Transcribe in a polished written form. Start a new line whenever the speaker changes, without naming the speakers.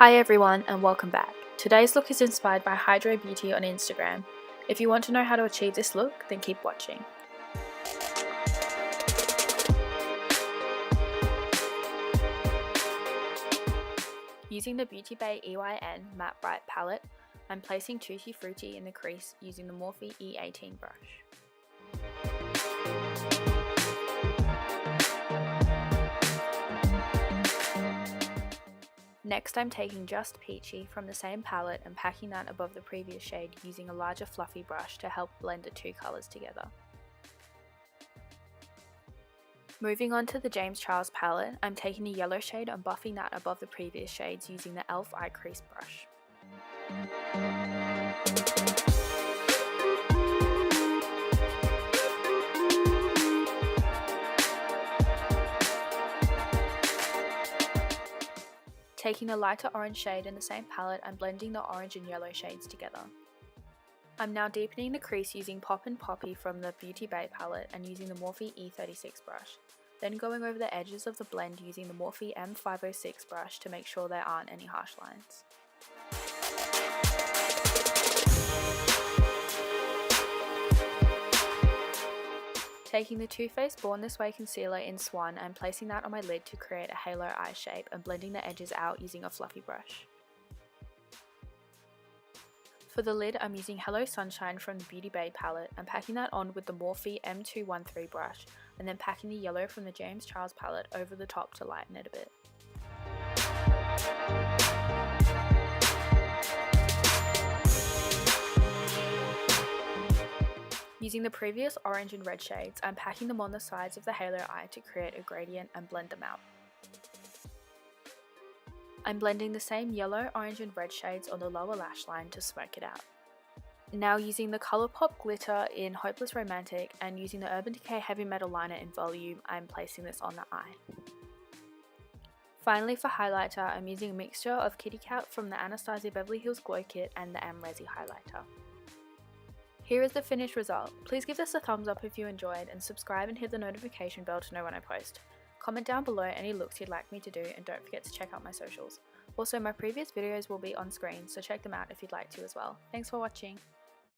Hi everyone and welcome back. Today's look is inspired by Hydro Beauty on Instagram. If you want to know how to achieve this look, then keep watching. Using the Beauty Bay EYN Matte Bright palette, I'm placing Tutti Frutti in the crease using the Morphe E18 brush. Next, I'm taking Just Peachy from the same palette and packing that above the previous shade using a larger fluffy brush to help blend the two colours together. Moving on to the James Charles palette, I'm taking the yellow shade and buffing that above the previous shades using the e.l.f. Eye Crease brush. Taking a lighter orange shade in the same palette and blending the orange and yellow shades together. I'm now deepening the crease using Pop and Poppy from the Beauty Bay palette and using the Morphe E36 brush, then going over the edges of the blend using the Morphe M506 brush to make sure there aren't any harsh lines. Taking the Too Faced Born This Way concealer in Swan and placing that on my lid to create a halo eye shape and blending the edges out using a fluffy brush. For the lid, I'm using Hello Sunshine from the Beauty Bay palette and packing that on with the Morphe M213 brush and then packing the yellow from the James Charles palette over the top to lighten it a bit. Using the previous orange and red shades, I'm packing them on the sides of the halo eye to create a gradient and blend them out. I'm blending the same yellow, orange and red shades on the lower lash line to smoke it out. Now using the Colourpop glitter in Hopeless Romantic and using the Urban Decay Heavy Metal liner in Volume, I'm placing this on the eye. Finally for highlighter, I'm using a mixture of Kitty Cat from the Anastasia Beverly Hills Glow Kit and the M-Resi highlighter. Here is the finished result. Please give this a thumbs up if you enjoyed and subscribe and hit the notification bell to know when I post. Comment down below any looks you'd like me to do and don't forget to check out my socials. Also, my previous videos will be on screen, so check them out if you'd like to as well. Thanks for watching.